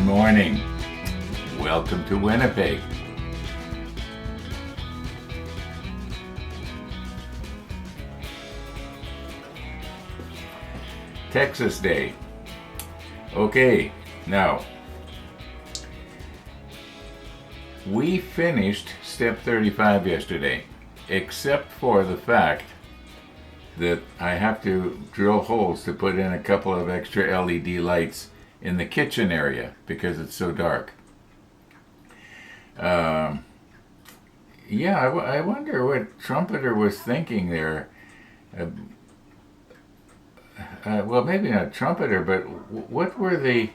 morning. Welcome to Winnipeg. Texas Day. Okay, now we finished step 35 yesterday, except for the fact that I have to drill holes to put in a couple of extra LED lights in the kitchen area because it's so dark. I wonder what Trumpeter was thinking there. Well, maybe not Trumpeter, but what were the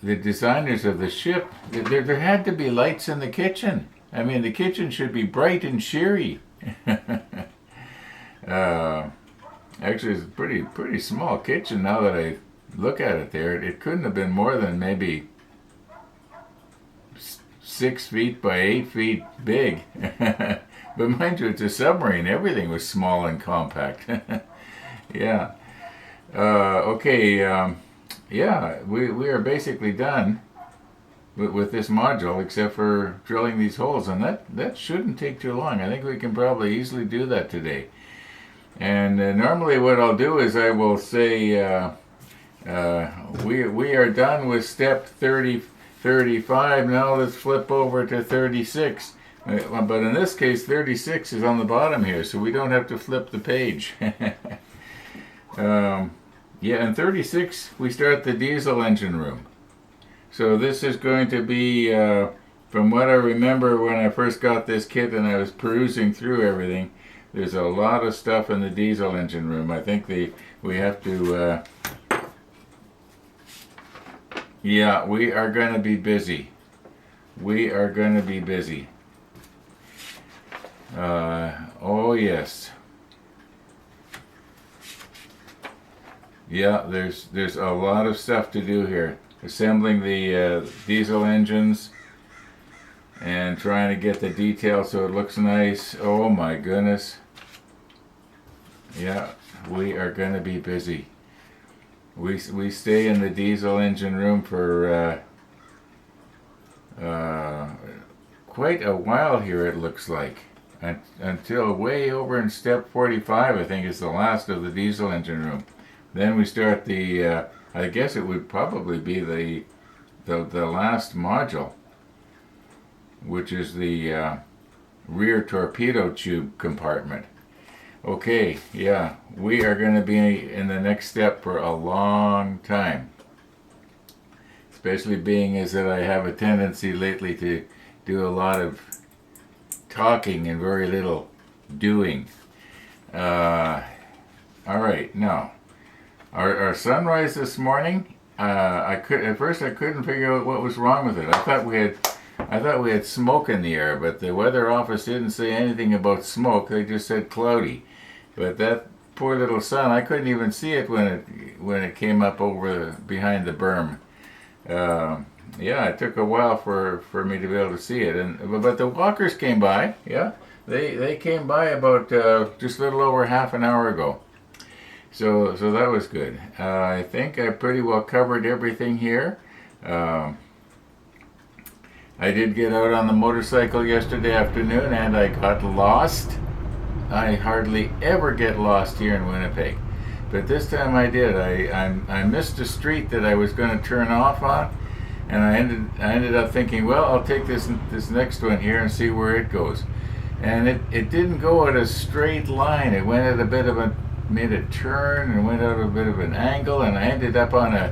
designers of the ship? There had to be lights in the kitchen. I mean, the kitchen should be bright and cheery. Actually, it's a pretty small kitchen now that I look at it there. It couldn't have been more than maybe 6 feet by 8 feet big. But mind you, it's a submarine. Everything was small and compact. Yeah. Okay. We are basically done with this module, except for drilling these holes, and that shouldn't take too long. I think we can probably easily do that today. And normally what I'll do is I will say we are done with step 35. Now let's flip over to 36. But in this case, 36 is on the bottom here, so we don't have to flip the page. In 36 we start the diesel engine room. So this is going to be, from what I remember when I first got this kit and I was perusing through everything, there's a lot of stuff in the diesel engine room. I think we have to, we are going to be busy. We are going to be busy. Oh yes. Yeah, there's a lot of stuff to do here. Assembling the diesel engines and trying to get the detail so it looks nice. Oh my goodness. Yeah, we are going to be busy. We stay in the diesel engine room for quite a while here, it looks like. Until way over in step 45, I think, is the last of the diesel engine room. Then we start the, I guess it would probably be the last module, which is the rear torpedo tube compartment. Okay, yeah, we are going to be in the next step for a long time. Especially being as that I have a tendency lately to do a lot of talking and very little doing. All right, now. Our sunrise this morning, at first I couldn't figure out what was wrong with it. I thought we had smoke in the air, but the weather office didn't say anything about smoke. They just said cloudy. But that poor little sun, I couldn't even see it when it came up over behind the berm. It took a while for me to be able to see it. But the walkers came by. Yeah, they came by about just a little over half an hour ago. So that was good. I think I pretty well covered everything here. I did get out on the motorcycle yesterday afternoon and I got lost. I hardly ever get lost here in Winnipeg. But this time I did. I missed a street that I was going to turn off on, and I ended up thinking, well, I'll take this next one here and see where it goes. And it didn't go at a straight line. It went at made a turn and went out a bit of an angle, and I ended up on a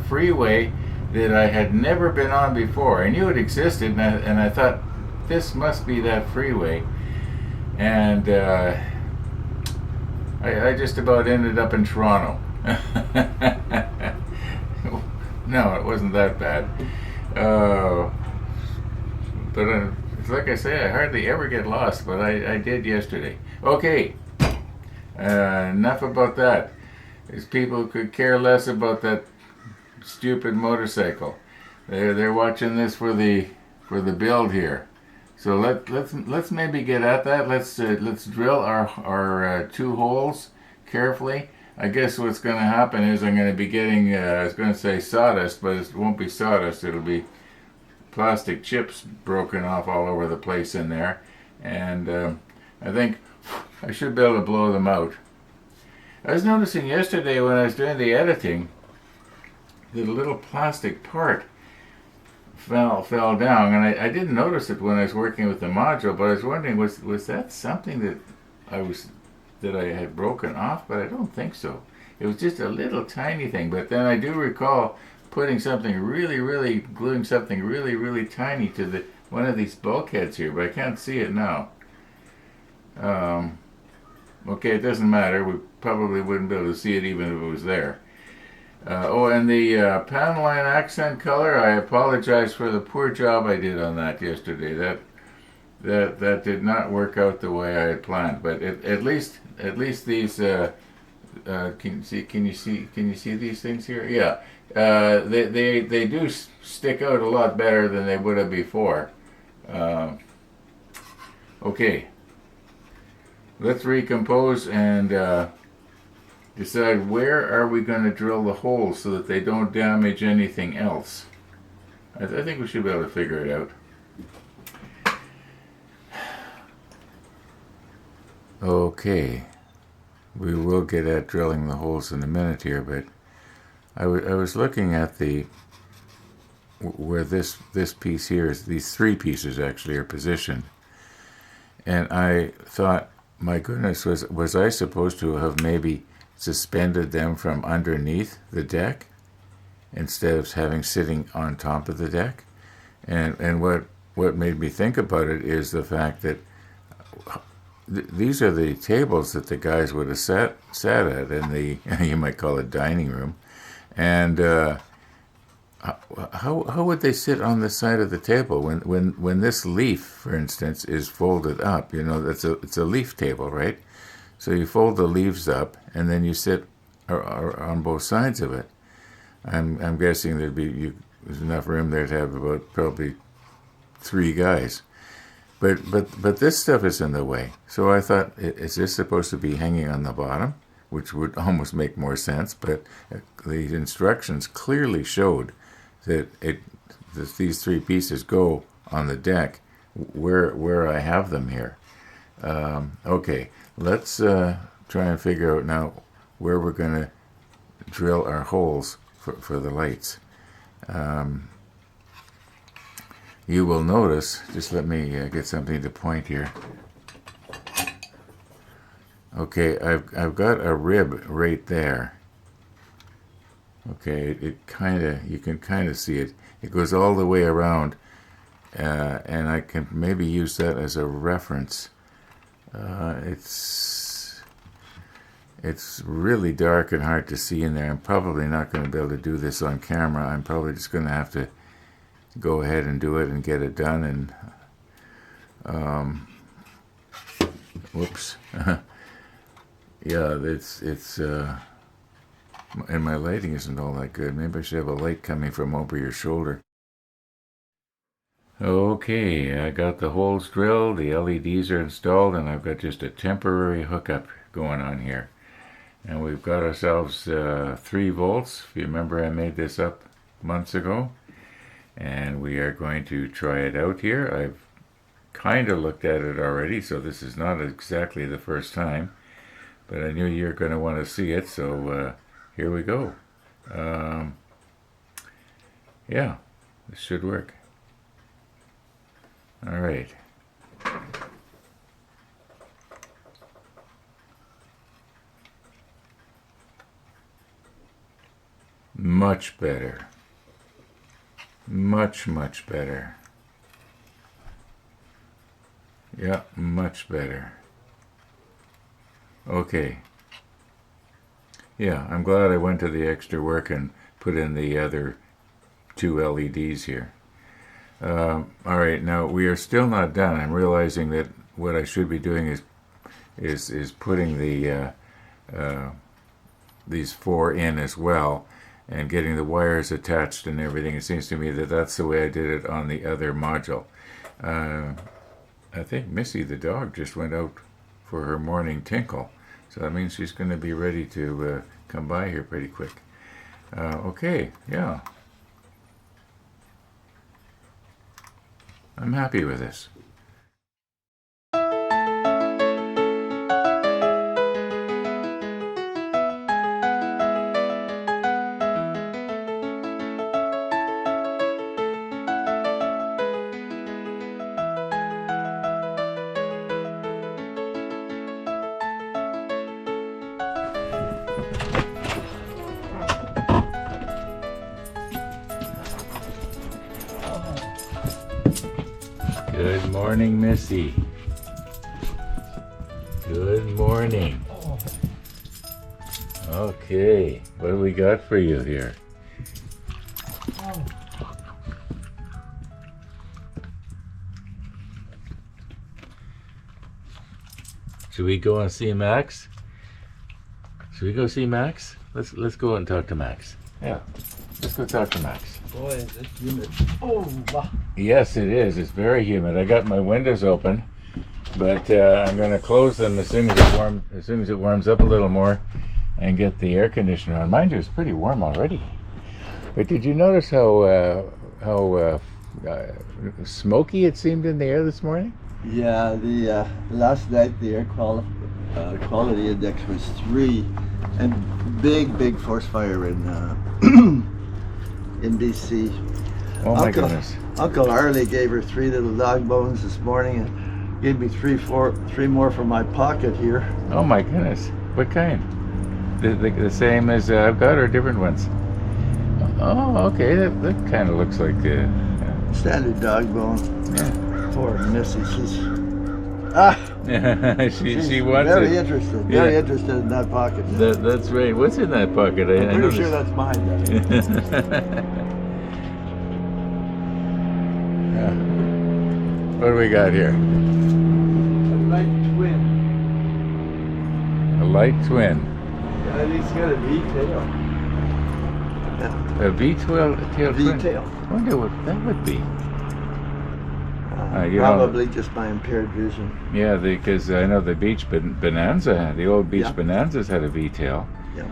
freeway that I had never been on before. I knew it existed, and I thought, this must be that freeway. And I just about ended up in Toronto. No, it wasn't that bad. But it's like I say, I hardly ever get lost, but I did yesterday. Okay. Enough about that. These people could care less about that stupid motorcycle. They're watching this for the build here. So let's maybe get at that. Let's drill our 2 holes carefully. I guess what's going to happen is I'm going to be getting, I was going to say sawdust, but it won't be sawdust. It'll be plastic chips broken off all over the place in there. And I think I should be able to blow them out. I was noticing yesterday when I was doing the editing that a little plastic part fell down, and I didn't notice it when I was working with the module, but I was wondering, was that something that I had broken off? But I don't think so. It was just a little tiny thing. But then I do recall putting something gluing something really tiny to the one of these bulkheads here, but I can't see it now. Okay, it doesn't matter. We probably wouldn't be able to see it even if it was there. And the panel line accent color, I apologize for the poor job I did on that yesterday. That did not work out the way I had planned. But at least these can you see these things here? Yeah, they do stick out a lot better than they would have before. Okay, let's recompose and decide where are we going to drill the holes so that they don't damage anything else. I think we should be able to figure it out. Okay, we will get at drilling the holes in a minute here, but I was looking at where this piece here is, these three pieces actually are positioned, and I thought, my goodness, was I supposed to have maybe suspended them from underneath the deck instead of having sitting on top of the deck? And what made me think about it is the fact that these are the tables that the guys would have sat at in the, you might call it, dining room, and how would they sit on the side of the table when this leaf, for instance, is folded up? You know, it's a leaf table, right? So you fold the leaves up, and then you sit on both sides of it. I'm guessing there's enough room there to have about probably 3 guys. But this stuff is in the way. So I thought, is this supposed to be hanging on the bottom? Which would almost make more sense. But the instructions clearly showed that these 3 pieces go on the deck where I have them here. Okay, let's try and figure out now where we're going to drill our holes for the lights. You will notice, just let me get something to point here. Okay, I've got a rib right there. Okay, you can kind of see it. It goes all the way around, and I can maybe use that as a reference. It's really dark and hard to see in there. I'm probably not going to be able to do this on camera. I'm probably just going to have to go ahead and do it and get it done. And whoops. Yeah, it's and my lighting isn't all that good. Maybe I should have a light coming from over your shoulder. Okay, I got the holes drilled, the LEDs are installed, and I've got just a temporary hookup going on here. And we've got ourselves 3 volts. If you remember, I made this up months ago. And we are going to try it out here. I've kind of looked at it already, so this is not exactly the first time. But I knew you're going to want to see it, so here we go. Yeah, this should work. All right. Much better. Much better. Yeah, much better. Okay. Yeah, I'm glad I went to the extra work and put in the other 2 LEDs here. All right, now we are still not done. I'm realizing that what I should be doing is putting the these 4 in as well, and getting the wires attached and everything. It seems to me that that's the way I did it on the other module. I think Missy the dog just went out for her morning tinkle. So that means she's going to be ready to come by here pretty quick. Okay, yeah. I'm happy with this. Good morning, Missy. Good morning. Okay, what do we got for you here? Should we go and see Max? Should we go see Max? Let's go and talk to Max. Yeah, let's go talk to Max. Boy, is it humid. Oh, wow. Yes, it is. It's very humid. I got my windows open, but I'm going to close them as soon as it warms up a little more, and get the air conditioner on. Mind you, it's pretty warm already. But did you notice how smoky it seemed in the air this morning? Yeah, the last night the air quality index was 3, and big forest fire in in BC. Oh my goodness! Uncle Arlie gave her 3 little dog bones this morning, and gave me 3 more from my pocket here. Oh my goodness! What kind? The same as I've got, or different ones? Oh, okay. That kind of looks like Standard dog bone. Yeah. Poor Missy, she's she wants very it. interested. Yeah. Very interested in that pocket. That's right. What's in that pocket? I'm pretty sure that's mine. Yeah. What do we got here? A light twin. A light twin. At least got a V-tail. A V-tail twin. V-tail. Wonder what that would be. Probably just my impaired vision. Yeah, because I know the beach bonanza, the old beach bonanzas had a V-tail. Yeah.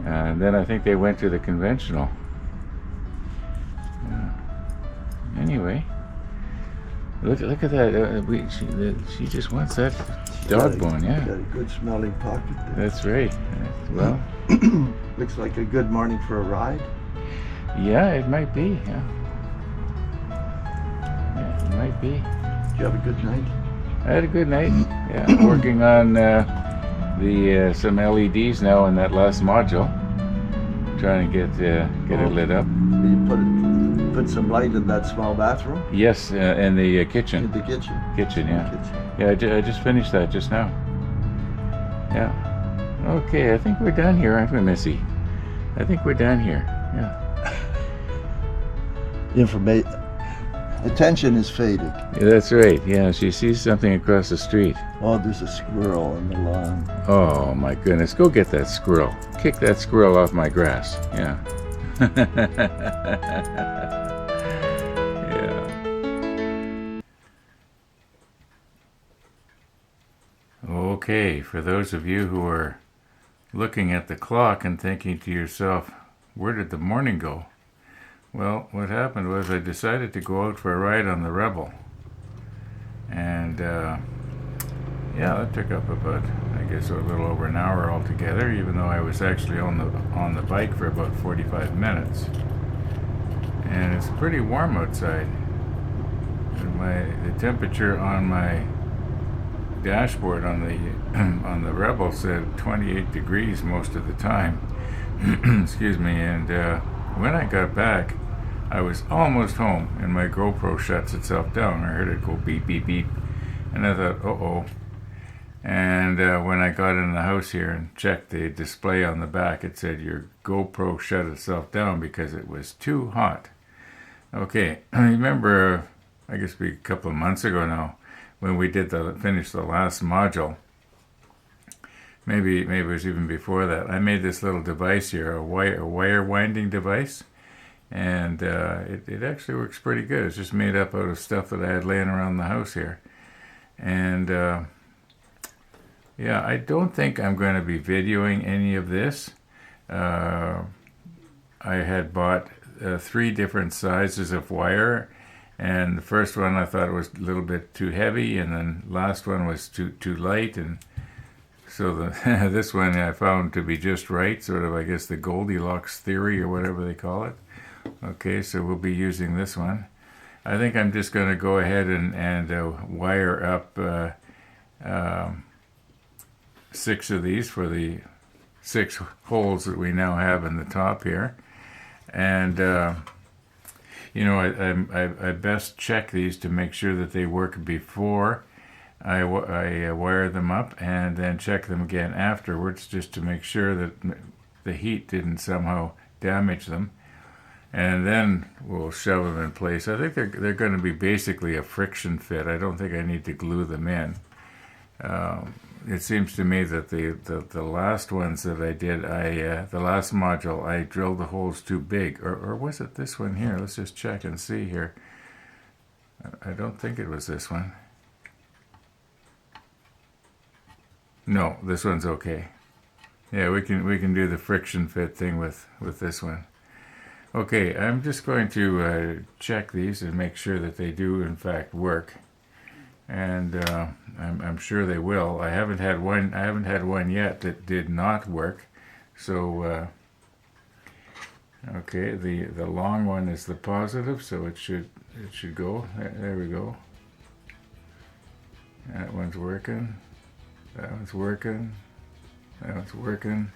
And then I think they went to the conventional. Anyway, look at that. She just wants that dog bone. Yeah. Got a good smelling pocket there. That's right. Well, looks like a good morning for a ride. Yeah, it might be. Yeah. Yeah, it might be. Did you have a good night? I had a good night. Yeah, working on some LEDs now in that last module. Trying to get it lit up. You put some light in that small bathroom? Yes, in the kitchen. In the kitchen. Kitchen, yeah. Kitchen. Yeah, I just finished that just now. Yeah. Okay, I think we're done here, aren't we, Missy? I think we're done here. Yeah. Attention is fading. Yeah, that's right. Yeah, she sees something across the street. Oh, there's a squirrel on the lawn. Oh my goodness, go get that squirrel. Kick that squirrel off my grass. Yeah. Yeah. Okay, for those of you who are looking at the clock and thinking to yourself, where did the morning go? Well, what happened was I decided to go out for a ride on the Rebel. And yeah, that took up about, I guess, a little over an hour altogether, even though I was actually on the bike for about 45 minutes. And it's pretty warm outside. And the temperature on my dashboard on the Rebel said 28 degrees most of the time. Excuse me. And when I got back, I was almost home, and my GoPro shuts itself down. I heard it go beep, beep, beep, and I thought, uh-oh. And when I got in the house here and checked the display on the back, it said your GoPro shut itself down because it was too hot. Okay, I remember, I guess a couple of months ago now, when we finished the last module. Maybe it was even before that. I made this little device here, a wire winding device, and it actually works pretty good. It's just made up out of stuff that I had laying around the house here, and Yeah, I don't think I'm going to be videoing any of this. I had bought 3 different sizes of wire, and the first one I thought was a little bit too heavy, and then last one was too light, and so this one I found to be just right, sort of, I guess, the Goldilocks theory or whatever they call it. Okay, so we'll be using this one. I think I'm just going to go ahead and wire up 6 of these for the 6 holes that we now have in the top here. And, you know, I best check these to make sure that they work before I wire them up, and then check them again afterwards just to make sure that the heat didn't somehow damage them. And then we'll shove them in place. I think they're going to be basically a friction fit. I don't think I need to glue them in. It seems to me that the last ones that I did, the last module, I drilled the holes too big. Or was it this one here? Let's just check and see here. I don't think it was this one. No, this one's okay. Yeah, we can do the friction fit thing with this one. Okay, I'm just going to check these and make sure that they do in fact work, and I'm sure they will. I haven't had one yet that did not work. So okay, the long one is the positive, so it should go. There we go. That one's working. That one's working. That one's working.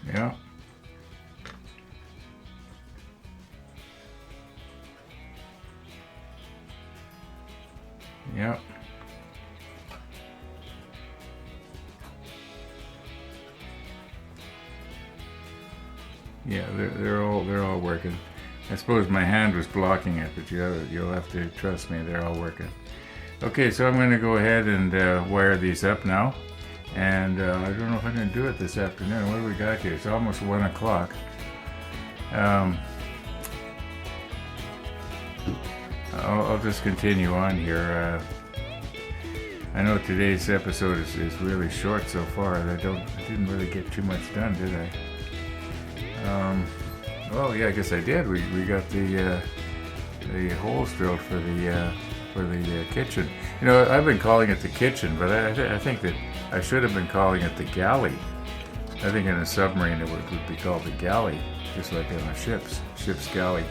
Yeah. Yeah. Yeah, they're all working. I suppose my hand was blocking it, but you'll have to trust me, they're all working. Okay, so I'm going to go ahead and wire these up now. And I don't know if I'm going to do it this afternoon. What do we got here? It's almost 1 o'clock. I'll just continue on here. I know today's episode is really short so far. I didn't really get too much done, did I? Well, yeah, I guess I did. We got the holes drilled for the kitchen. You know, I've been calling it the kitchen, but I think that I should have been calling it the galley. I think in a submarine it would be called the galley, just like on a ship's galley.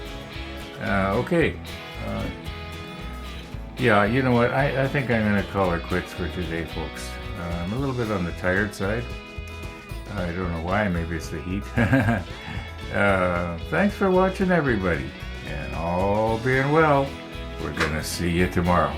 Okay. Yeah, you know what? I think I'm going to call her quits for today, folks. I'm a little bit on the tired side. I don't know why. Maybe it's the heat. Thanks for watching, everybody. And all being well, we're going to see you tomorrow.